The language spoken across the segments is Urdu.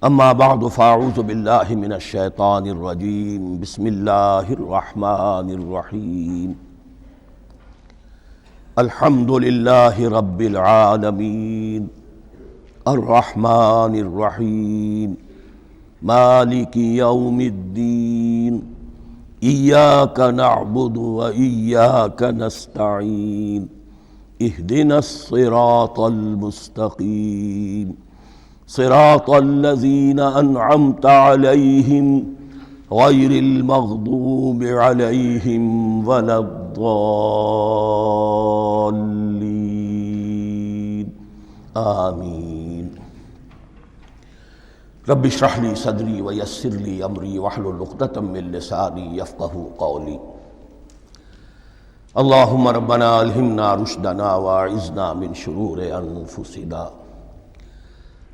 اما بعد فاعوذ باللہ من الشیطان الرجیم بسم اللہ الرحمن الرحیم الحمد للہ رب العالمین الرحمن الرحیم مالک یوم الدین ایاک نعبد و ایاک نستعین اہدنا الصراط المستقیم صراط الذین انعمت علیہم غیر المغضوب علیہم ولا الضالین آمین۔ رب اشرح لی صدری ویسر لی امری واحلل عقدۃ من لسانی یفقہوا قولی۔ اللہم ربنا الہمنا رشدنا واعذنا من شرور انفسنا،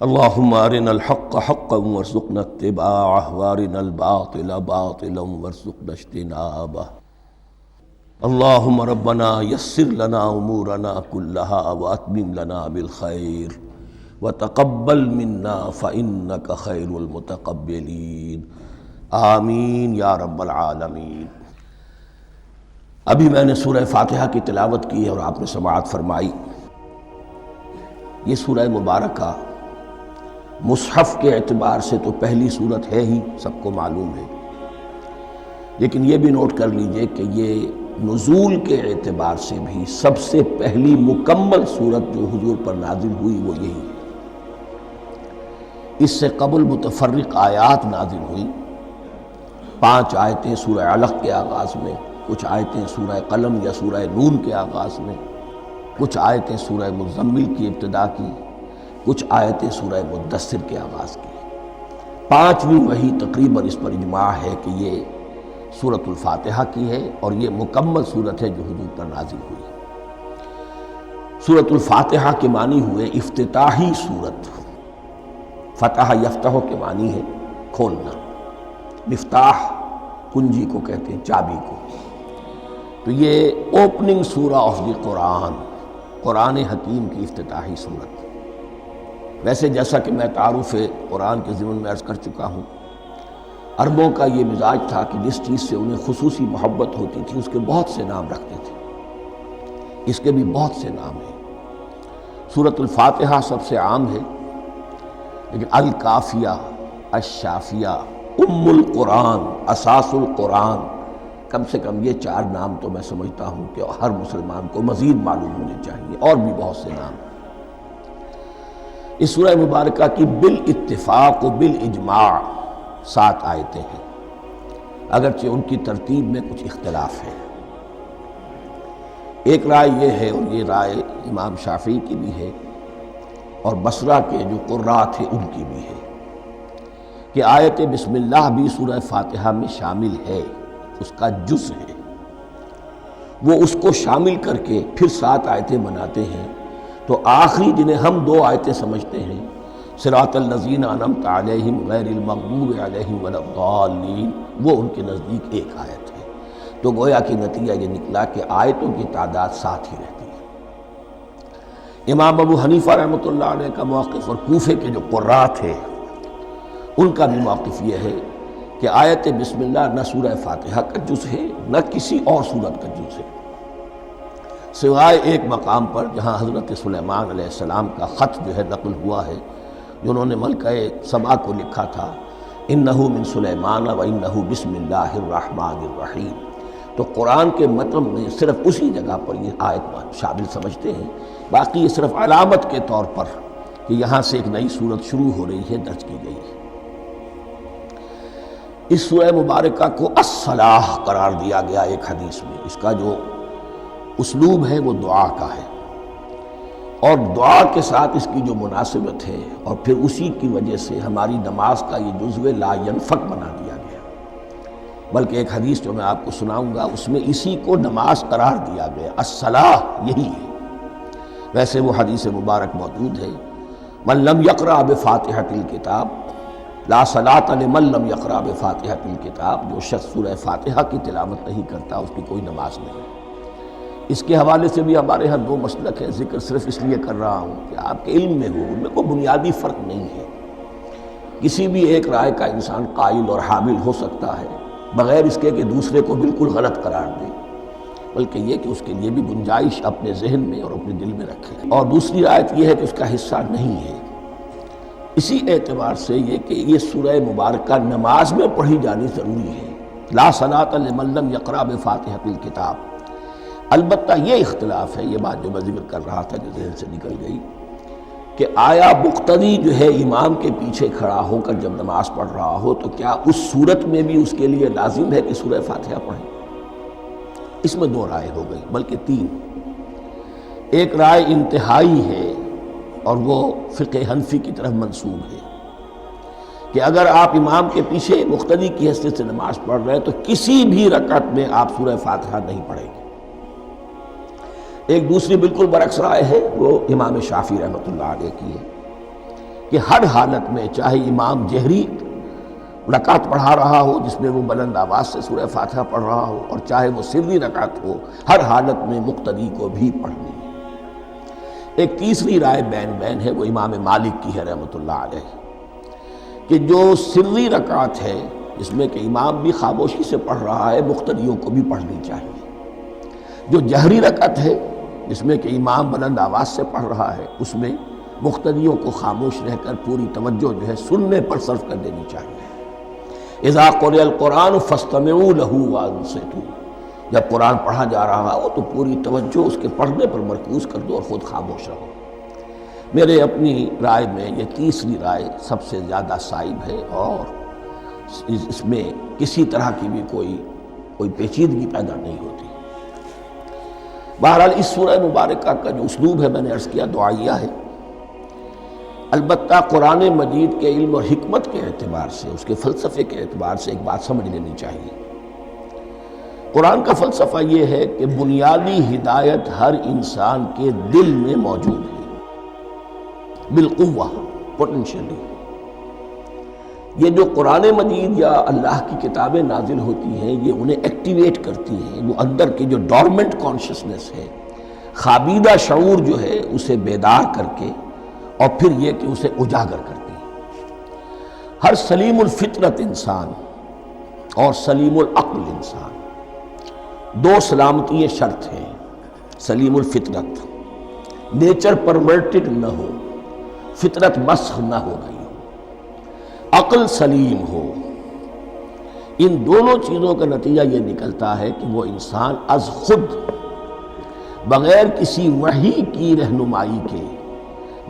اللہم ارنا الحق حقا وارزقنا اتباعہ وارنا الباطل باطلا وارزقنا اجتنابہ۔ اللہم ربنا یسر لنا امورنا کلہا واتمم لنا بالخیر وتقبل منا فإنک خیر المتقبلین، آمین یا رب العالمین۔ ابھی میں نے سورہ فاتحہ کی تلاوت کی اور آپ نے سماعت فرمائی۔ یہ سورہ مبارکہ مصحف کے اعتبار سے تو پہلی صورت ہے ہی، سب کو معلوم ہے، لیکن یہ بھی نوٹ کر لیجئے کہ یہ نزول کے اعتبار سے بھی سب سے پہلی مکمل صورت جو حضور پر نازل ہوئی وہ یہی ہے۔ اس سے قبل متفرق آیات نازل ہوئی، 5 آیتیں سورہ علق کے آغاز میں، کچھ آیتیں سورہ قلم یا سورہ نون کے آغاز میں، کچھ آیتیں سورہ مزمل کی ابتدا کی، کچھ آیتیں سورہ مدثر کے آغاز کی۔ 5ویں وحی تقریباً اس پر اجماع ہے کہ یہ سورۃ الفاتحہ کی ہے اور یہ مکمل سورت ہے جو حضور پر نازل ہوئی۔ سورۃ الفاتحہ کے معنی ہوئے افتتاحی سورت۔ فتح یفتح کے معنی ہے کھولنا، مفتاح کنجی کو کہتے ہیں، چابی کو۔ تو یہ اوپننگ سورہ آف دی قرآن، قرآن حکیم کی افتتاحی سورت۔ ویسے جیسا کہ میں تعارف قرآن کے ضمن میں عرض کر چکا ہوں، عربوں کا یہ مزاج تھا کہ جس چیز سے انہیں خصوصی محبت ہوتی تھی اس کے بہت سے نام رکھتے تھے۔ اس کے بھی بہت سے نام ہیں۔ سورۃ الفاتحہ سب سے عام ہے، لیکن الکافیہ، الشافیہ، ام القرآن، اساس القرآن، کم سے کم یہ 4 نام تو میں سمجھتا ہوں کہ ہر مسلمان کو مزید معلوم ہونے چاہیے، اور بھی بہت سے نام۔ اس سورہ مبارکہ کی بالاتفاق و بالاجماع 7 آیتیں ہیں، اگرچہ ان کی ترتیب میں کچھ اختلاف ہے۔ ایک رائے یہ ہے، اور یہ رائے امام شافعی کی بھی ہے اور بصرہ کے جو قراء تھے ان کی بھی ہے، کہ آیت بسم اللہ بھی سورہ فاتحہ میں شامل ہے، اس کا جز ہے۔ وہ اس کو شامل کر کے پھر 7 آیتیں بناتے ہیں، تو آخری جنہیں ہم 2 آیتیں سمجھتے ہیں، صراط الذین انعمت علیہم غیر المغضوب علیہم ولا الضالین، وہ ان کے نزدیک ایک آیت ہے۔ تو گویا کہ نتیجہ یہ نکلا کہ آیتوں کی تعداد 7 ہی رہتی ہے۔ امام ابو حنیفہ رحمۃ اللہ علیہ کا موقف اور کوفے کے جو قراء تھے ان کا بھی موقف یہ ہے کہ آیت بسم اللہ نہ سورہ فاتحہ کا جز ہے نہ کسی اور سورت کا جز ہے، سوائے ایک مقام پر جہاں حضرت سلیمان علیہ السلام کا خط جو ہے نقل ہوا ہے، جنہوں نے ملکہ سبا کو لکھا تھا، انہ من سلیمان و انہ بسم اللہ الرحمن الرحیم۔ تو قرآن کے متن میں صرف اسی جگہ پر یہ آیت شامل سمجھتے ہیں، باقی یہ صرف علامت کے طور پر کہ یہاں سے ایک نئی سورت شروع ہو رہی ہے درج کی گئی ہے۔ اس سورہ مبارکہ کو الصلاح قرار دیا گیا ایک حدیث میں۔ اس کا جو اسلوب ہے وہ دعا کا ہے، اور دعا کے ساتھ اس کی جو مناسبت ہے، اور پھر اسی کی وجہ سے ہماری نماز کا یہ جزو لا ینفک بنا دیا گیا۔ بلکہ ایک حدیث جو میں آپ کو سناؤں گا اس میں اسی کو نماز قرار دیا گیا، الصلاح یہی ہے۔ ویسے وہ حدیث مبارک موجود ہے، من لم یقرأ بفاتحۃ الکتاب لا صلاۃ لمن لم یقرأ بفاتحۃ الکتاب، جو شخص سورہ فاتحہ کی تلاوت نہیں کرتا اس کی کوئی نماز نہیں۔ اس کے حوالے سے بھی ہمارے ہاں 2 مسلک ہیں، ذکر صرف اس لیے کر رہا ہوں کہ آپ کے علم میں ہو، ان میں کوئی بنیادی فرق نہیں ہے۔ کسی بھی ایک رائے کا انسان قائل اور حامل ہو سکتا ہے بغیر اس کے کہ دوسرے کو بالکل غلط قرار دے، بلکہ یہ کہ اس کے لیے بھی گنجائش اپنے ذہن میں اور اپنے دل میں رکھے، اور دوسری رائے یہ ہے کہ اس کا حصہ نہیں ہے۔ اسی اعتبار سے یہ کہ یہ سورہ مبارکہ نماز میں پڑھی جانی ضروری ہے۔ لا صلاۃ لمن لم یقرأ بفاتحۃ الکتاب۔ البتہ یہ اختلاف ہے، یہ بات جو میں ذکر کر رہا تھا جو ذہن سے نکل گئی، کہ آیا مقتدی جو ہے امام کے پیچھے کھڑا ہو کر جب نماز پڑھ رہا ہو تو کیا اس صورت میں بھی اس کے لیے لازم ہے کہ سورہ فاتحہ پڑھیں؟ اس میں دو رائے ہو گئی، بلکہ تین۔ ایک رائے انتہائی ہے اور وہ فقہ حنفی کی طرف منسوب ہے کہ اگر آپ امام کے پیچھے مقتدی کی حیثیت سے نماز پڑھ رہے ہیں تو کسی بھی رکعت میں آپ سورہ فاتحہ نہیں پڑھیں گے۔ ایک دوسری بالکل برعکس رائے ہے، وہ امام شافعی رحمۃ اللہ علیہ کی ہے کہ ہر حالت میں چاہے امام جہری رکعت پڑھا رہا ہو جس میں وہ بلند آواز سے سورہ فاتحہ پڑھ رہا ہو، اور چاہے وہ سری رکعت ہو، ہر حالت میں مقتدی کو بھی پڑھنی ہے۔ ایک تیسری رائے بین ہے، وہ امام مالک کی ہے رحمۃ اللہ علیہ، کہ جو سری رکعت ہے جس میں کہ امام بھی خاموشی سے پڑھ رہا ہے، مقتدیوں کو بھی پڑھنی چاہیے۔ جو جہری رکعت ہے جس میں کہ امام بلند آواز سے پڑھ رہا ہے، اس میں مقتدیوں کو خاموش رہ کر پوری توجہ جو ہے سننے پر صرف کر دینی چاہیے۔ اذا قرئ القرآن فاستمعوا له وانصتوا، جب قرآن پڑھا جا رہا ہو تو پوری توجہ اس کے پڑھنے پر مرکوز کر دو اور خود خاموش رہو۔ میرے اپنی رائے میں یہ تیسری رائے سب سے زیادہ صائب ہے، اور اس میں کسی طرح کی بھی کوئی پیچیدگی پیدا نہیں ہوتی۔ بہرحال اس سورہ مبارکہ کا جو اسلوب ہے میں نے عرض کیا دعائیہ ہے، البتہ قرآن مجید کے علم اور حکمت کے اعتبار سے، اس کے فلسفے کے اعتبار سے ایک بات سمجھ لینی چاہیے۔ قرآن کا فلسفہ یہ ہے کہ بنیادی ہدایت ہر انسان کے دل میں موجود ہے، بالقوہ، پوٹینشلی۔ یہ جو قرآن مجید یا اللہ کی کتابیں نازل ہوتی ہیں یہ انہیں ایکٹیویٹ کرتی ہیں، وہ اندر کی جو ڈورمنٹ کانشسنس ہے، خوابیدہ شعور جو ہے اسے بیدار کر کے، اور پھر یہ کہ اسے اجاگر کرتی ہے۔ ہر سلیم الفطرت انسان اور سلیم العقل انسان، دو سلامتی شرط ہیں۔ سلیم الفطرت، نیچر پرورٹڈ نہ ہو، فطرت مسخ نہ ہو گئی ہو، عقل سلیم ہو، ان دونوں چیزوں کا نتیجہ یہ نکلتا ہے کہ وہ انسان از خود، بغیر کسی وحی کی رہنمائی کے،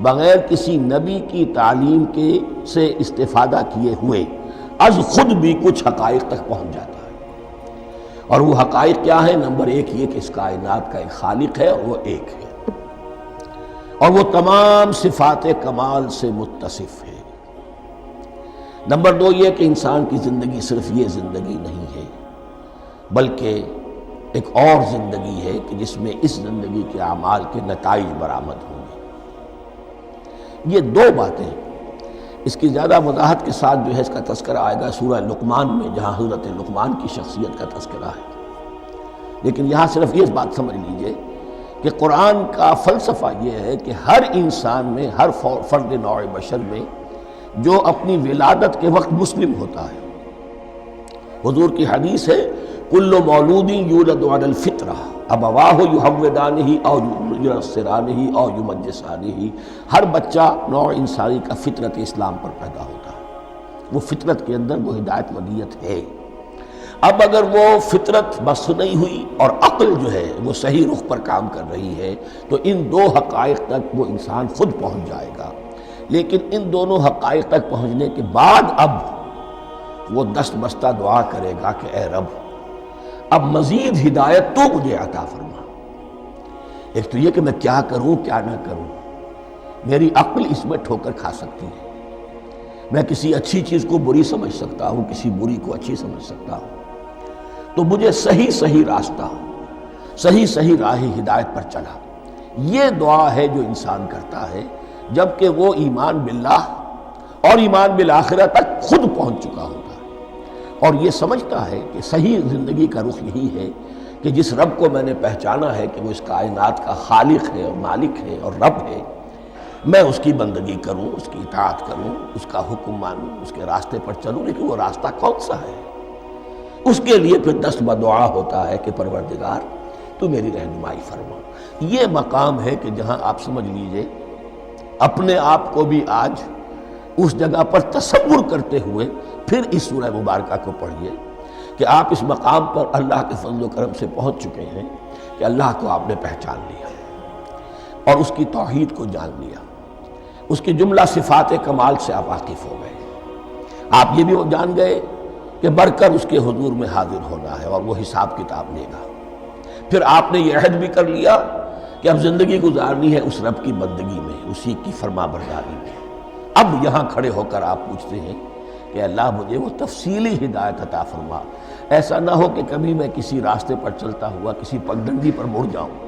بغیر کسی نبی کی تعلیم کے سے استفادہ کیے ہوئے از خود بھی کچھ حقائق تک پہنچ جاتا ہے۔ اور وہ حقائق کیا ہیں؟ نمبر ایک یہ کہ اس کائنات کا ایک خالق ہے اور وہ ایک ہے، اور وہ تمام صفات کمال سے متصف ہے۔ نمبر دو یہ کہ انسان کی زندگی صرف یہ زندگی نہیں ہے، بلکہ ایک اور زندگی ہے کہ جس میں اس زندگی کے اعمال کے نتائج برآمد ہوں گے۔ یہ دو باتیں، اس کی زیادہ وضاحت کے ساتھ جو ہے اس کا تذکرہ آئے گا سورہ لقمان میں، جہاں حضرت لقمان کی شخصیت کا تذکرہ ہے۔ لیکن یہاں صرف یہ بات سمجھ لیجئے کہ قرآن کا فلسفہ یہ ہے کہ ہر انسان میں، ہر فرد نوع بشر میں جو اپنی ولادت کے وقت مسلم ہوتا ہے، حضور کی حدیث ہے کل مولود یولد علی الفطرہ ابواہ یحودانہ او ینصرانہ او یمجسانہ، ہر بچہ نوع انسانی کا فطرت اسلام پر پیدا ہوتا ہے، وہ فطرت کے اندر وہ ہدایت ودیت ہے۔ اب اگر وہ فطرت بس نہیں ہوئی اور عقل جو ہے وہ صحیح رخ پر کام کر رہی ہے تو ان دو حقائق تک وہ انسان خود پہنچ جائے گا۔ لیکن ان دونوں حقائق تک پہنچنے کے بعد اب وہ دست بستہ دعا کرے گا کہ اے رب اب مزید ہدایت تو مجھے عطا فرما۔ ایک تو یہ کہ میں کیا کروں کیا نہ کروں، میری عقل اس میں ٹھوکر کھا سکتی ہے، میں کسی اچھی چیز کو بری سمجھ سکتا ہوں، کسی بری کو اچھی سمجھ سکتا ہوں، تو مجھے صحیح راستہ، صحیح راہ ہدایت پر چلا۔ یہ دعا ہے جو انسان کرتا ہے جبکہ وہ ایمان باللہ اور ایمان بالآخرہ تک خود پہنچ چکا ہوتا ہے، اور یہ سمجھتا ہے کہ صحیح زندگی کا رخ یہی ہے کہ جس رب کو میں نے پہچانا ہے کہ وہ اس کائنات کا خالق ہے اور مالک ہے اور رب ہے، میں اس کی بندگی کروں، اس کی اطاعت کروں، اس کا حکم مانوں، اس کے راستے پر چلوں، لیکن وہ راستہ کون سا ہے؟ اس کے لیے پھر دست بدعا ہوتا ہے کہ پروردگار تو میری رہنمائی فرما۔ یہ مقام ہے کہ جہاں آپ سمجھ لیجئے اپنے آپ کو بھی آج اس جگہ پر تصور کرتے ہوئے پھر اس سورہ مبارکہ کو پڑھیے کہ آپ اس مقام پر اللہ کے فضل و کرم سے پہنچ چکے ہیں کہ اللہ کو آپ نے پہچان لیا اور اس کی توحید کو جان لیا، اس کی جملہ صفات کمال سے آپ واقف ہو گئے۔ آپ یہ بھی جان گئے کہ بڑھ کر اس کے حضور میں حاضر ہونا ہے اور وہ حساب کتاب لے گا۔ پھر آپ نے یہ عہد بھی کر لیا کہ اب زندگی گزارنی ہے اس رب کی بندگی میں، اسی کی فرما برداری میں۔ اب یہاں کھڑے ہو کر آپ پوچھتے ہیں کہ اللہ مجھے وہ تفصیلی ہدایت عطا فرما، ایسا نہ ہو کہ کبھی میں کسی راستے پر چلتا ہوا کسی پگڈنڈی پر مڑ جاؤں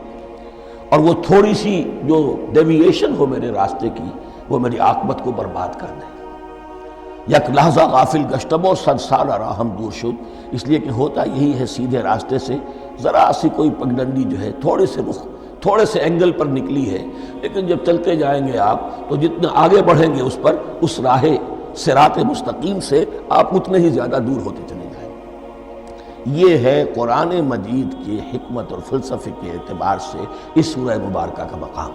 اور وہ تھوڑی سی جو ڈیوییشن ہو میرے راستے کی وہ میری عاقبت کو برباد کر دے۔ یک لحظہ غافل گشتم و صد سال راہم دور شد، اس لیے کہ ہوتا یہی ہے سیدھے راستے سے ذرا سی کوئی پگڈنڈی جو ہے تھوڑے سے اینگل پر نکلی ہے، لیکن جب چلتے جائیں گے آپ تو جتنا آگے بڑھیں گے اس پر، اس راہ صراط مستقیم سے آپ اتنے ہی زیادہ دور ہوتے چلے جائیں گے۔ یہ ہے قرآن مجید کی حکمت اور فلسفے کے اعتبار سے اس سورہ مبارکہ کا مقام۔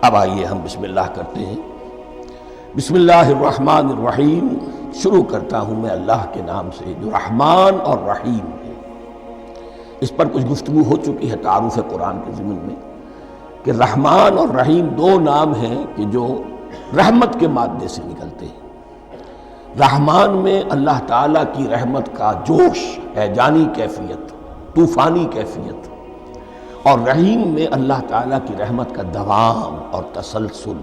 اب آئیے ہم بسم اللہ کرتے ہیں۔ بسم اللہ الرحمن الرحیم، شروع کرتا ہوں میں اللہ کے نام سے جو رحمان اور رحیم ہے۔ اس پر کچھ گفتگو ہو چکی ہے تعارف قرآن کے ضمن میں کہ رحمان اور رحیم دو نام ہیں کہ جو رحمت کے مادے سے نکلتے ہیں۔ رحمان میں اللہ تعالیٰ کی رحمت کا جوش ہے، جانی کیفیت، طوفانی کیفیت، اور رحیم میں اللہ تعالیٰ کی رحمت کا دوام اور تسلسل۔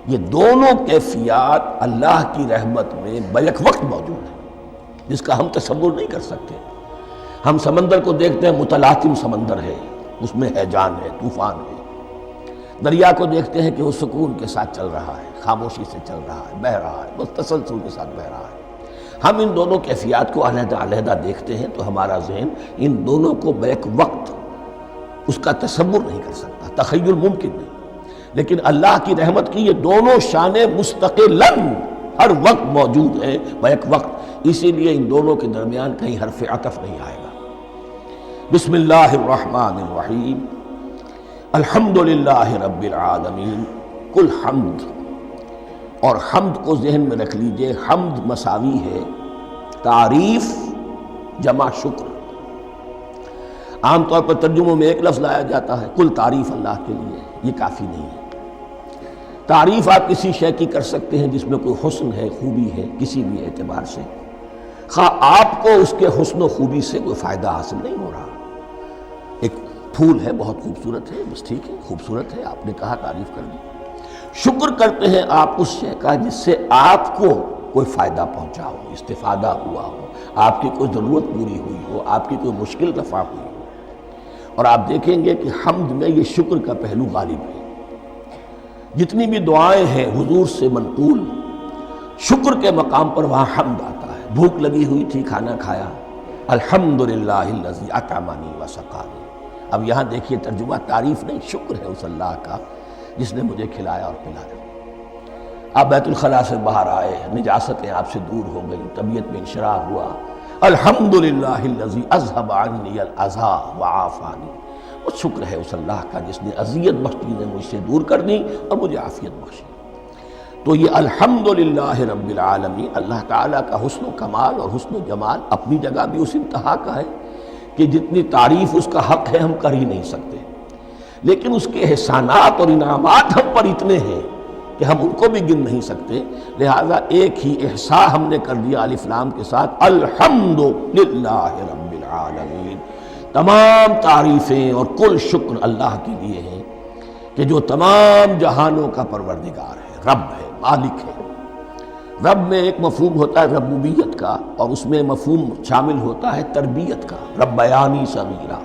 یہ دونوں کیفیات اللہ کی رحمت میں بیک وقت موجود ہیں، جس کا ہم تصور نہیں کر سکتے۔ ہم سمندر کو دیکھتے ہیں، متلاطم سمندر ہے، اس میں ہیجان ہے، طوفان ہے۔ دریا کو دیکھتے ہیں کہ وہ سکون کے ساتھ چل رہا ہے، خاموشی سے چل رہا ہے، بہہ رہا ہے، بس تسلسل کے ساتھ بہہ رہا ہے۔ ہم ان دونوں کیفیات کو علیحدہ علیحدہ دیکھتے ہیں تو ہمارا ذہن ان دونوں کو بیک وقت اس کا تصور نہیں کر سکتا، تخیل ممکن نہیں۔ لیکن اللہ کی رحمت کی یہ دونوں شانیں مستقلاً ہر وقت موجود ہیں، بیک وقت، اسی لیے ان دونوں کے درمیان کہیں حرف عطف نہیں آئے گا۔ بسم اللہ الرحمن الرحیم، الحمدللہ رب العالمین۔ کل حمد، اور حمد کو ذہن میں رکھ لیجئے، حمد مساوی ہے تعریف جمع شکر۔ عام طور پر ترجموں میں ایک لفظ لایا جاتا ہے، کل تعریف اللہ کے لیے، یہ کافی نہیں ہے۔ تعریف آپ کسی شے کی کر سکتے ہیں جس میں کوئی حسن ہے، خوبی ہے، کسی بھی اعتبار سے، خواہ آپ کو اس کے حسن و خوبی سے کوئی فائدہ حاصل نہیں ہو رہا۔ ایک پھول ہے، بہت خوبصورت ہے، بس ٹھیک ہے، خوبصورت ہے، آپ نے کہا، تعریف کر دی۔ شکر کرتے ہیں آپ اس شے کا جس سے آپ کو کوئی فائدہ پہنچا ہو، استفادہ ہوا ہو، آپ کی کوئی ضرورت پوری ہوئی ہو، آپ کی کوئی مشکل رفع ہوئی ہو۔ اور آپ دیکھیں گے کہ حمد میں یہ شکر کا پہلو غالب ہے۔ جتنی بھی دعائیں ہیں حضور سے منقول، شکر کے مقام پر وہاں حمد آتا ہے۔ بھوک لگی ہوئی تھی، کھانا کھایا، الحمدللہ الذی اطعمنی وسقانی۔ اب یہاں دیکھیے ترجمہ تعریف نہیں، شکر ہے اس اللہ کا جس نے مجھے کھلایا اور پلایا۔ آپ بیت الخلاء سے باہر آئے، نجاستیں آپ سے دور ہو گئی، طبیعت میں انشراح ہوا، الحمدللہ الذی اذھب عنی الاذی وعافانی۔ وہ شکر ہے اس اللہ کا جس نے اذیت بخشی نے مجھ سے دور کر دی اور مجھے عافیت بخشی۔ تو یہ الحمدللہ رب العالمین، اللہ تعالیٰ کا حسن و کمال اور حسن و جمال اپنی جگہ بھی اس انتہا کا ہے کہ جتنی تعریف اس کا حق ہے ہم کر ہی نہیں سکتے، لیکن اس کے احسانات اور انعامات ہم پر اتنے ہیں کہ ہم ان کو بھی گن نہیں سکتے۔ لہٰذا ایک ہی احصاء ہم نے کر دیا الف لام کے ساتھ، الحمدللہ رب العالمین۔ تمام تعریفیں اور کل شکر اللہ کے لیے ہیں کہ جو تمام جہانوں کا پروردگار ہے، رب ہے، مالک ہے۔ رب میں ایک مفہوم ہوتا ہے ربوبیت کا، اور اس میں مفہوم شامل ہوتا ہے تربیت کا، ربیانی صغیرہ۔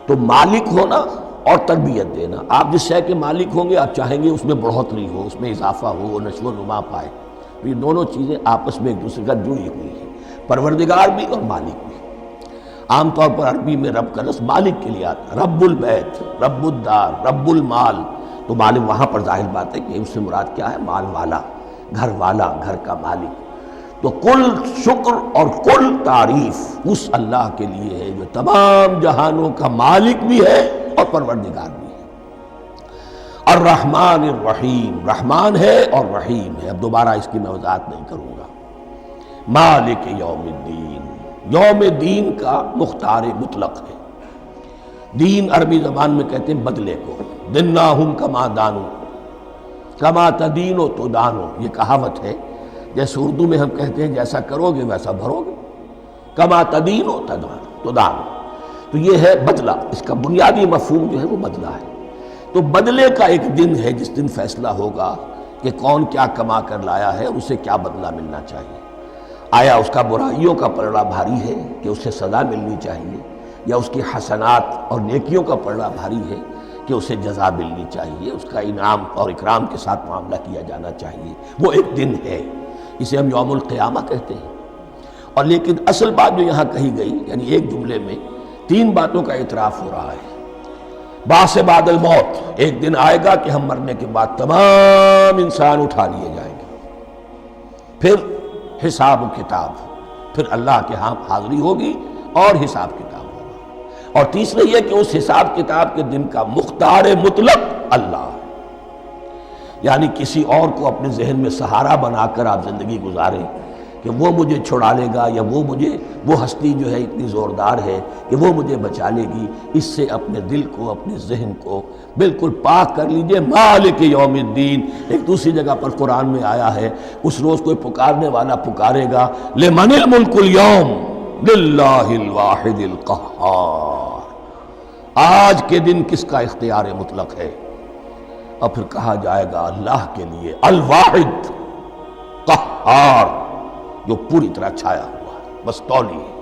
تو مالک ہونا اور تربیت دینا، آپ جس شے کے مالک ہوں گے آپ چاہیں گے اس میں بڑھوتری ہو، اس میں اضافہ ہو، وہ نشو و نما پائے۔ تو یہ دونوں چیزیں آپس میں ایک دوسرے کا جڑی ہوئی ہیں، پروردگار بھی اور مالک بھی۔ عام طور پر عربی میں رب کا لفظ مالک کے لیے آتا ہے، رب البیت، رب الدار، رب المال، تو مالک وہاں پر ظاہر بات ہے کہ اس سے مراد کیا ہے؟ مال والا، گھر کا مالک۔ تو کل شکر اور کل تعریف اس اللہ کے لیے ہے جو تمام جہانوں کا مالک بھی ہے اور پروردگار بھی ہے۔ الرحمن الرحیم، رحمان ہے اور رحیم ہے۔ اب دوبارہ اس کی میں وضاحت نہیں کروں گا۔ مالک یوم الدین، یوم دین کا مختار مطلق ہے۔ دین عربی زبان میں کہتے ہیں بدلے کو، دناہم کما دانو کما تدینو تو دانو، یہ کہاوت ہے۔ جیسے اردو میں ہم کہتے ہیں جیسا کرو گے ویسا بھرو گے، کما تدینو تو دانو، تو یہ ہے بدلہ۔ اس کا بنیادی مفہوم جو ہے وہ بدلہ ہے۔ تو بدلے کا ایک دن ہے جس دن فیصلہ ہوگا کہ کون کیا کما کر لایا ہے اور اسے کیا بدلہ ملنا چاہیے۔ آیا اس کا برائیوں کا پلڑا بھاری ہے کہ اسے سزا ملنی چاہیے، یا اس کی حسنات اور نیکیوں کا پلڑا بھاری ہے کہ اسے جزا ملنی چاہیے، اس کا انعام اور اکرام کے ساتھ معاملہ کیا جانا چاہیے۔ وہ ایک دن ہے، اسے ہم یوم القیامہ کہتے ہیں۔ اور لیکن اصل بات جو یہاں کہی گئی، یعنی ایک جملے میں 3 باتوں کا اعتراف ہو رہا ہے۔ بعث بعد الموت، ایک دن آئے گا کہ ہم مرنے کے بعد تمام انسان اٹھا لیے جائیں گے، پھر حساب و کتاب، پھر اللہ کے ہاں حاضری ہوگی اور حساب کتاب ہوگا۔ اور تیسرے یہ کہ اس حساب کتاب کے دن کا مختار مطلق اللہ ہے، یعنی کسی اور کو اپنے ذہن میں سہارا بنا کر آپ زندگی گزاریں کہ وہ مجھے چھڑا لے گا، یا وہ ہستی جو ہے اتنی زوردار ہے کہ وہ مجھے بچا لے گی، اس سے اپنے دل کو، اپنے ذہن کو بالکل پاک کر لیجئے۔ مالک یوم الدین، ایک دوسری جگہ پر قرآن میں آیا ہے، اس روز کوئی پکارنے والا پکارے گا لمن الملک اليوم للہ الواحد القہار، آج کے دن کس کا اختیار مطلق ہے؟ اور پھر کہا جائے گا اللہ کے لیے، الواحد قہار، جو پوری طرح چھایا ہوا ہے، مستولی ہے۔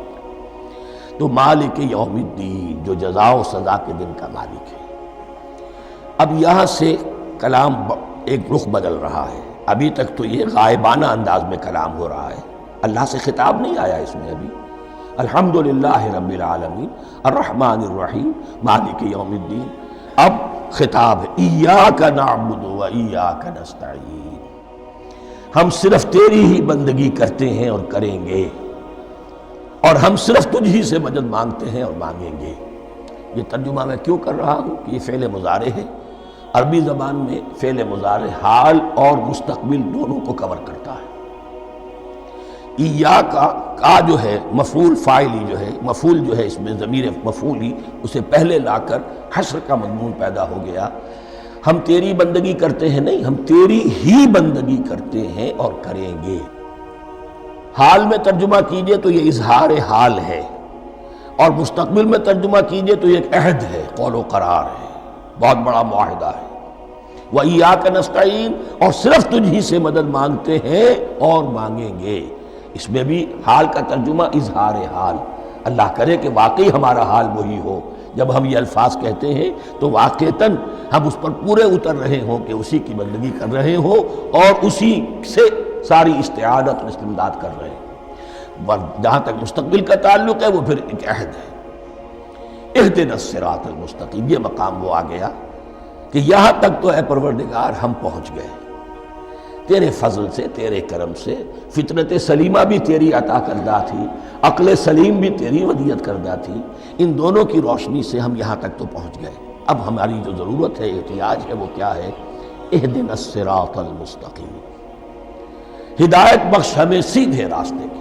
تو مالک یوم الدین، جو جزا و سزا کے دن کا مالک ہے۔ اب یہاں سے کلام ایک رخ بدل رہا ہے۔ ابھی تک تو یہ غائبانہ انداز میں کلام ہو رہا ہے، اللہ سے خطاب نہیں آیا اس میں ابھی۔ الحمدللہ رب العالمین الرحمن الرحیم مالک یوم الدین، اب خطاب ہے ایاک نعبد و ایاک نستعین، ہم صرف تیری ہی بندگی کرتے ہیں اور کریں گے، اور ہم صرف تجھ ہی سے مدد مانگتے ہیں اور مانگیں گے۔ یہ ترجمہ میں کیوں کر رہا ہوں کہ یہ فعل مضارع ہے۔ عربی زبان میں فعل مضارع حال اور مستقبل دونوں کو کور کرتا ہے۔ ایاک کا جو ہے مفعول فاعلی جو ہے، مفعول جو ہے اس میں ضمیر مفعولی، اسے پہلے لا کر حشر کا مضمون پیدا ہو گیا۔ ہم تیری بندگی کرتے ہیں نہیں، ہم تیری ہی بندگی کرتے ہیں اور کریں گے۔ حال میں ترجمہ کیجئے تو یہ اظہار حال ہے، اور مستقبل میں ترجمہ کیجئے تو یہ ایک عہد ہے، قول و قرار ہے، بہت بڑا معاہدہ ہے۔ وَإِيَّاكَ نَسْتَعِينُ، اور صرف تجھ ہی سے مدد مانگتے ہیں اور مانگیں گے۔ اس میں بھی حال کا ترجمہ اظہار حال، اللہ کرے کہ واقعی ہمارا حال وہی ہو، جب ہم یہ الفاظ کہتے ہیں تو واقعتاً ہم اس پر پورے اتر رہے ہوں کہ اسی کی بندگی کر رہے ہوں اور اسی سے ساری استعانت اور استمداد کر رہے ہیں۔ جہاں تک مستقبل کا تعلق ہے وہ پھر ایک عہد ہے، اہدنا الصراط المستقیم، یہ مقام وہ آ گیا کہ یہاں تک تو اے پروردگار ہم پہنچ گئے، تیرے فضل سے، تیرے کرم سے۔ فطرت سلیمہ بھی تیری عطا کردہ تھی، عقل سلیم بھی تیری ودیت کردہ تھی، ان دونوں کی روشنی سے ہم یہاں تک تو پہنچ گئے۔ اب ہماری جو ضرورت ہے، احتیاج ہے، وہ کیا ہے؟ اہدنا الصراط المستقیم، ہدایت بخش ہمیں سیدھے راستے کی۔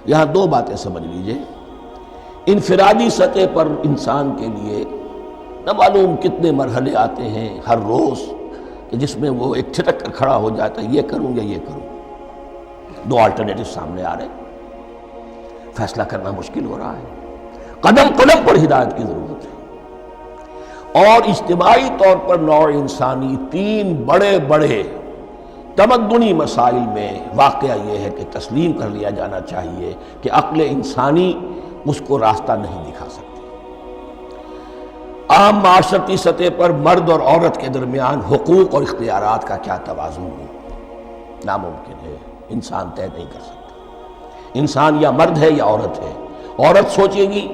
یہاں 2 باتیں سمجھ لیجئے۔ انفرادی سطح پر انسان کے لیے نہ معلوم کتنے مرحلے آتے ہیں ہر روز کہ جس میں وہ ایک چھٹک کر کھڑا ہو جاتا ہے، یہ کروں یا یہ کروں۔ 2 آلٹرنیٹو سامنے آ رہے ہیں، فیصلہ کرنا مشکل ہو رہا ہے، قدم قدم پر ہدایت کی ضرورت ہے۔ اور اجتماعی طور پر نوع انسانی 3 بڑے بڑے تمدنی مسائل میں واقعہ یہ ہے کہ تسلیم کر لیا جانا چاہیے کہ عقل انسانی اس کو راستہ نہیں دکھا سکتی۔ عام معاشرتی سطح پر مرد اور عورت کے درمیان حقوق اور اختیارات کا کیا توازن ہو، ناممکن ہے، انسان طے نہیں کر سکتا۔ انسان یا مرد ہے یا عورت ہے۔ عورت سوچے گی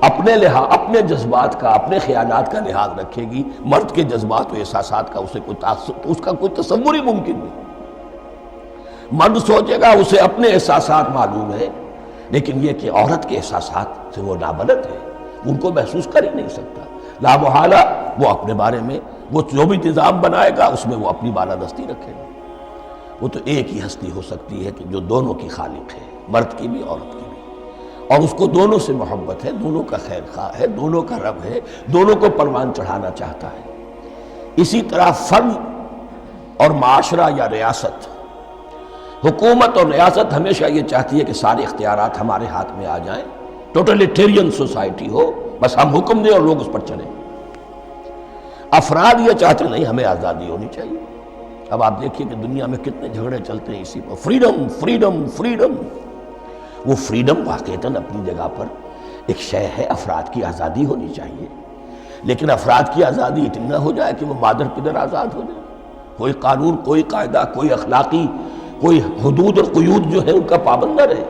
اپنے اپنے جذبات کا، اپنے خیالات کا لحاظ رکھے گی، مرد کے جذبات و احساسات کا اس کا کوئی تصور ہی ممکن نہیں۔ مرد سوچے گا اسے اپنے احساسات معلوم ہے، لیکن یہ کہ عورت کے احساسات سے وہ نابلد ہے، ان کو محسوس کر ہی نہیں سکتا۔ لا محالہ وہ اپنے بارے میں وہ جو بھی نظام بنائے گا اس میں وہ اپنی بالادستی رکھے گا۔ وہ تو ایک ہی ہستی ہو سکتی ہے کہ جو دونوں کی خالق ہے، مرد کی بھی عورت کی بھی، اور اس کو دونوں سے محبت ہے، دونوں کا خیر خواہ ہے، دونوں کا رب ہے، دونوں کو پروان چڑھانا چاہتا ہے۔ اسی طرح فرد اور معاشرہ یا ریاست، حکومت اور ریاست ہمیشہ یہ چاہتی ہے کہ سارے اختیارات ہمارے ہاتھ میں آ جائیں، ٹوٹلیٹیرین سوسائٹی ہو، بس ہم حکم دیں اور لوگ اس پر چلیں۔ افراد یہ چاہتے نہیں، ہمیں آزادی ہونی چاہیے۔ اب آپ دیکھیے کہ دنیا میں کتنے جھگڑے چلتے ہیں اسی پر، فریڈم فریڈم فریڈم۔ وہ فریڈم واقعتاً اپنی جگہ پر ایک شے ہے، افراد کی آزادی ہونی چاہیے، لیکن افراد کی آزادی اتنی نہ ہو جائے کہ وہ مادر پدر آزاد ہو جائے، کوئی قانون، کوئی قاعدہ، کوئی اخلاقی کوئی حدود اور قیود جو ہے ان کا پابند نہ رہے۔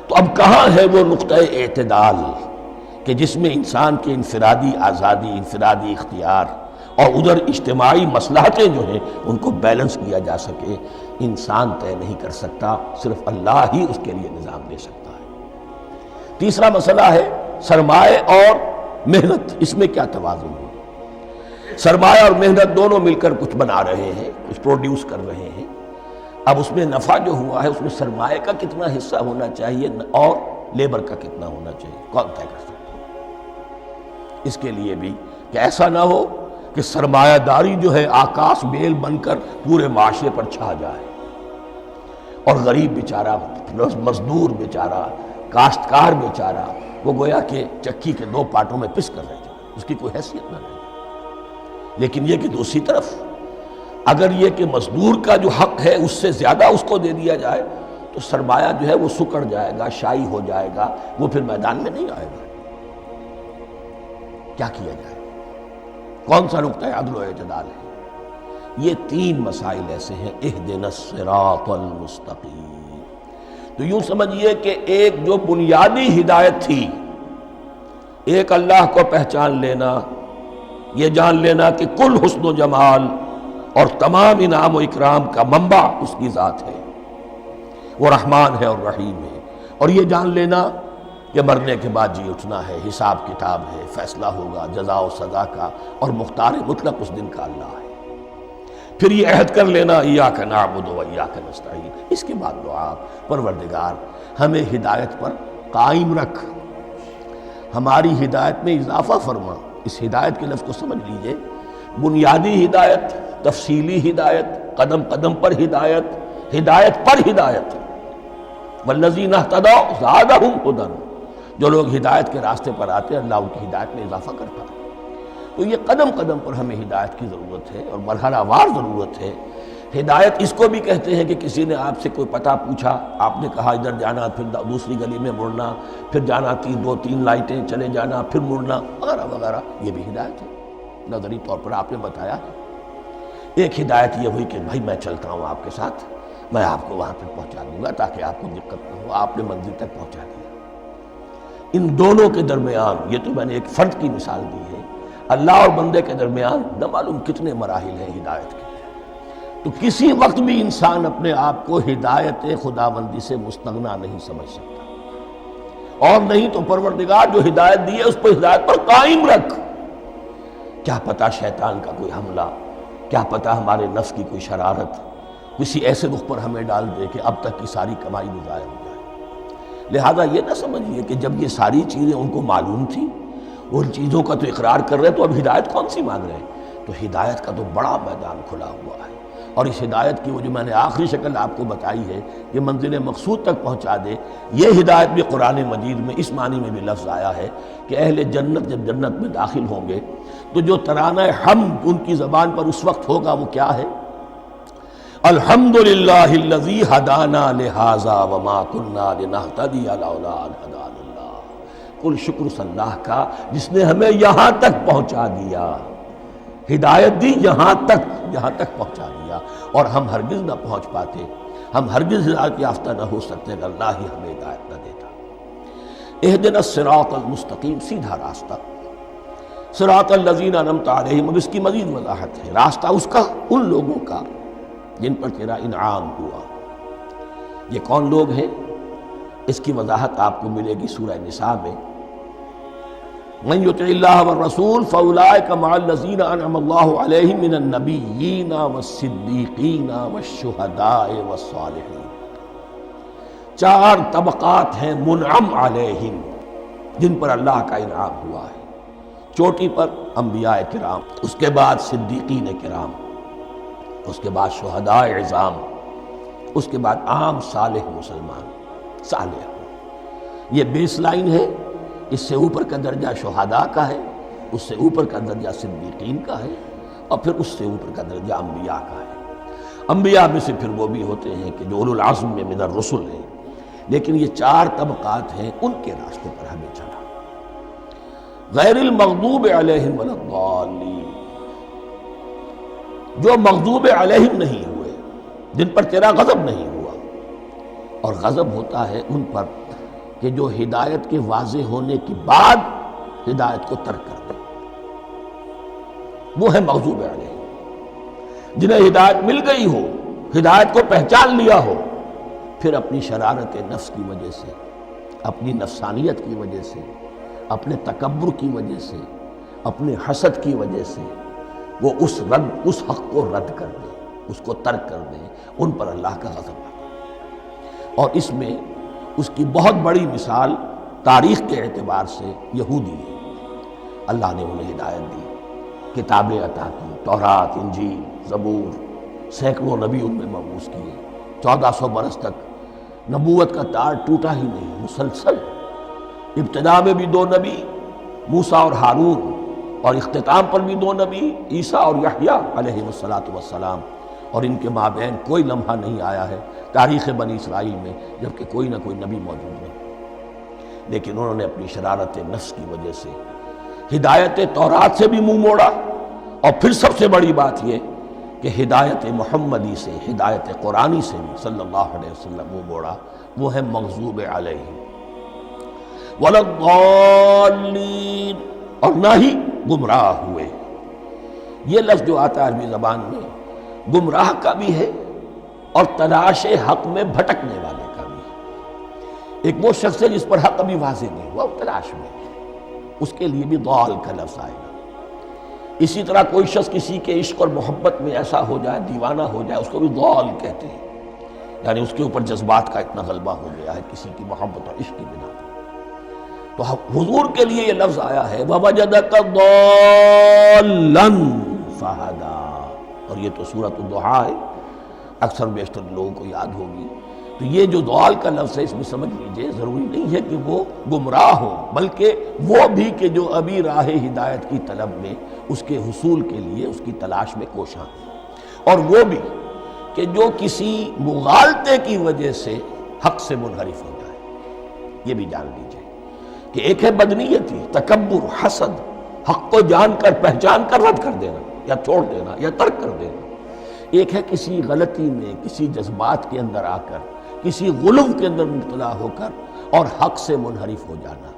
تو اب کہاں ہے وہ نقطہ اعتدال کہ جس میں انسان کی انفرادی آزادی، انفرادی اختیار اور ادھر اجتماعی مصلحتیں جو ہیں ان کو بیلنس کیا جا سکے؟ انسان طے نہیں کر سکتا، صرف اللہ ہی اس کے لیے نظام دے سکتا ہے۔ تیسرا مسئلہ ہے سرمایہ اور محنت، اس میں کیا توازن ہو؟ سرمایہ اور محنت دونوں مل کر کچھ بنا رہے ہیں، کچھ پروڈیوس کر رہے ہیں۔ اب اس میں نفع جو ہوا ہے اس میں سرمایہ کا کتنا حصہ ہونا چاہیے اور لیبر کا کتنا ہونا چاہیے، کون طے کر سکتا ہے؟ اس کے لیے بھی کہ ایسا نہ ہو کہ سرمایہ داری جو ہے آکاش بیل بن کر پورے معاشرے پر چھا جائے، اور غریب بیچارہ، مزدور بیچارہ، کاشتکار بیچارہ وہ گویا کہ چکی کے دو پارٹوں میں پس کر رہ جائے، اس کی کوئی حیثیت نہ رہے۔ لیکن یہ کہ دوسری طرف اگر یہ کہ مزدور کا جو حق ہے اس سے زیادہ اس کو دے دیا جائے تو سرمایہ جو ہے وہ سکڑ جائے گا، شائی ہو جائے گا، وہ پھر میدان میں نہیں آئے گا۔ کیا کیا جائے؟ کون سا نقطہ عدل و اعتدال ہے؟ یہ تین مسائل ایسے ہیں، اہدنا الصراط المستقیم۔ تو یوں سمجھیے کہ ایک جو بنیادی ہدایت تھی، ایک اللہ کو پہچان لینا، یہ جان لینا کہ کل حسن و جمال اور تمام انعام و اکرام کا منبع اس کی ذات ہے، وہ رحمان ہے اور رحیم ہے، اور یہ جان لینا کہ مرنے کے بعد جی اٹھنا ہے، حساب کتاب ہے، فیصلہ ہوگا جزا و سزا کا، اور مختار مطلق اس دن کا اللہ ہے۔ پھر یہ عہد کر لینا ایاک نعبد و ایاک نستعین۔ اس کے بعد دعا، پروردگار ہمیں ہدایت پر قائم رکھ، ہماری ہدایت میں اضافہ فرما۔ اس ہدایت کے لفظ کو سمجھ لیجئے، بنیادی ہدایت، تفصیلی ہدایت، قدم قدم پر ہدایت، ہدایت پر ہدایت۔ والذین اہتدوا زادہم ہدی، جو لوگ ہدایت کے راستے پر آتے ہیں اللہ ان کی ہدایت میں اضافہ کرتا ہے۔ تو یہ قدم قدم پر ہمیں ہدایت کی ضرورت ہے اور مرحلہ وار ضرورت ہے۔ ہدایت اس کو بھی کہتے ہیں کہ کسی نے آپ سے کوئی پتہ پوچھا، آپ نے کہا ادھر جانا، پھر دوسری گلی میں مڑنا، پھر جانا دو تین لائٹیں چلے جانا، پھر مڑنا، وغیرہ وغیرہ، یہ بھی ہدایت ہے۔ نظری طور پر آپ نے بتایا۔ ایک ہدایت یہ ہوئی کہ بھائی میں چلتا ہوں آپ کے ساتھ، میں آپ کو وہاں تک پہنچا دوں گا تاکہ آپ کو دقت نہ ہو، آپ نے منزل تک پہنچا دیا۔ ان دونوں کے درمیان، یہ تو میں نے ایک فرد کی مثال دی ہے، اللہ اور بندے کے درمیان نہ معلوم کتنے مراحل ہیں ہدایت کے۔ تو کسی وقت بھی انسان اپنے آپ کو ہدایت خداوندی سے مستغنا نہیں سمجھ سکتا، اور نہیں تو پروردگار جو ہدایت دی ہے اس پر ہدایت پر قائم رکھ۔ کیا پتہ شیطان کا کوئی حملہ، کیا پتہ ہمارے نفس کی کوئی شرارت کسی ایسے رخ پر ہمیں ڈال دے کہ اب تک کی ساری کمائی بھی ضائع ہو جائے۔ لہذا یہ نہ سمجھیے کہ جب یہ ساری چیزیں ان کو معلوم تھی، ان چیزوں کا تو اقرار کر رہے تو اب ہدایت کون سی مانگ رہے ہیں؟ تو ہدایت کا تو بڑا میدان کھلا ہوا ہے، اور اس ہدایت کی وہ جو میں نے آخری شکل آپ کو بتائی ہے کہ منزل مقصود تک پہنچا دے، یہ ہدایت بھی قرآن مجید میں اس معنی میں بھی لفظ آیا ہے کہ اہل جنت جب جنت میں داخل ہوں گے تو جو ترانہ حمد ان کی زبان پر اس وقت ہوگا وہ کیا ہے؟ الحمدللہ الذی ہدانا لہذا وما کنا لنہتدی لولا ان ہدانا اللہ۔ کل شکر اس اللہ کا جس نے ہمیں یہاں تک پہنچا دیا، ہدایت دی، یہاں تک پہنچا دیا، اور ہم ہرگز نہ پہنچ پاتے، ہم ہرگز ہدایت یافتہ نہ ہو سکتے اگر اللہ ہی ہمیں ہدایت نہ دیتا۔ اہدنا الصراط المستقیم، سیدھا راستہ، صراط الذین انعمت علیہم، اب اس کی مزید وضاحت ہے، راستہ اس کا ان لوگوں کا جن پر تیرا انعام ہوا۔ یہ کون لوگ ہیں؟ اس کی وضاحت آپ کو ملے گی سورہ نساء میں، من یطع اللہ والرسول فاولئک مع الذین انعم اللہ علیہم من النبیین والصدیقین والشہداء والصالحین۔ چار طبقات ہیں منعم علیہم، جن پر اللہ کا انعام ہوا ہے۔ چوٹی پر انبیاء کرام، اس کے بعد صدیقین کرام، اس کے بعد شہداء عظام، اس کے بعد عام صالح مسلمان، صالح۔ یہ بیس لائن ہے، اس سے اوپر کا درجہ شہداء کا ہے، اس سے اوپر کا درجہ صدیقین کا ہے، اور پھر اس سے اوپر کا درجہ انبیاء کا ہے۔ انبیاء میں سے پھر وہ بھی ہوتے ہیں کہ جو اولو العزم میں من الرسل ہیں، لیکن یہ چار طبقات ہیں، ان کے راستے پر ہمیں چلا۔ غیر المغضوب علیہم ولا الضالین، جو مغضوب علیہم نہیں ہوئے، جن پر تیرا غضب نہیں ہوا، اور غضب ہوتا ہے ان پر کہ جو ہدایت کے واضح ہونے کے بعد ہدایت کو ترک کر دیں، وہ ہے مغضوب علیہم۔ جنہیں ہدایت مل گئی ہو، ہدایت کو پہچان لیا ہو، پھر اپنی شرارت نفس کی وجہ سے، اپنی نفسانیت کی وجہ سے، اپنے تکبر کی وجہ سے، اپنے حسد کی وجہ سے وہ اس حق کو رد کر دیں، اس کو ترک کر دیں، ان پر اللہ کا غضب آتا ہے۔ اور اس میں اس کی بہت بڑی مثال تاریخ کے اعتبار سے یہودی ہے۔ اللہ نے انہیں ہدایت دی، کتابیں عطا کی، تورات، انجیل، زبور، سینکڑوں نبی ان میں مبعوث کیے، 1400 برس تک نبوت کا تار ٹوٹا ہی نہیں، مسلسل۔ ابتدا میں بھی 2 نبی، موسیٰ اور ہارون، اور اختتام پر بھی 2 نبی، عیسیٰ اور یحییٰ علیہ السلام، اور ان کے مابین کوئی لمحہ نہیں آیا ہے تاریخ بنی اسرائیل میں جبکہ کوئی نہ کوئی نبی موجود نہیں، لیکن انہوں نے اپنی شرارت نفس کی وجہ سے ہدایت تورات سے بھی منہ موڑا، اور پھر سب سے بڑی بات یہ کہ ہدایت محمدی سے، ہدایت قرآنی سے بھی صلی اللہ علیہ وسلم منہ موڑا، وہ ہے مغضوب علیہم ولا الضالین، اور نہ ہی گمراہ ہوئے۔ یہ لفظ جو آتا ہے عربی زبان میں، گمراہ کا بھی ہے اور تلاش حق میں بھٹکنے والے کا بھی ہے۔ ایک وہ شخص ہے جس پر حق ابھی واضح نہیں ہوا، وہ تلاش میں ہے، اس کے لیے بھی ضال کا لفظ آئے گا۔ اسی طرح کوئی شخص کسی کے عشق اور محبت میں ایسا ہو جائے، دیوانہ ہو جائے، اس کو بھی ضال کہتے ہیں، یعنی اس کے اوپر جذبات کا اتنا غلبہ ہو گیا ہے کسی کی محبت اور عشق کی بنا پر۔ تو حضور کے لیے یہ لفظ آیا ہے وَوَجَدَكَ ضَالًّا فَهَدَىٰ، اور یہ تو سورۃ الضحیٰ ہے، اکثر بیشتر لوگوں کو یاد ہوگی۔ تو یہ جو ضال کا لفظ ہے، اس میں سمجھ لیجئے ضروری نہیں ہے کہ وہ گمراہ ہو، بلکہ وہ بھی کہ جو ابھی راہ ہدایت کی طلب میں، اس کے حصول کے لیے اس کی تلاش میں کوشاں ہیں، اور وہ بھی کہ جو کسی مغالطے کی وجہ سے حق سے منحرف ہو جائے۔ یہ بھی جان لیجئے کہ ایک ہے بدنیتی، تکبر، حسد، حق کو جان کر پہچان کر رد کر دینا یا چھوڑ دینا یا ترک کر دینا، ایک ہے کسی غلطی میں، کسی جذبات کے اندر آ کر، کسی غلو کے اندر مبتلا ہو کر اور حق سے منحرف ہو جانا۔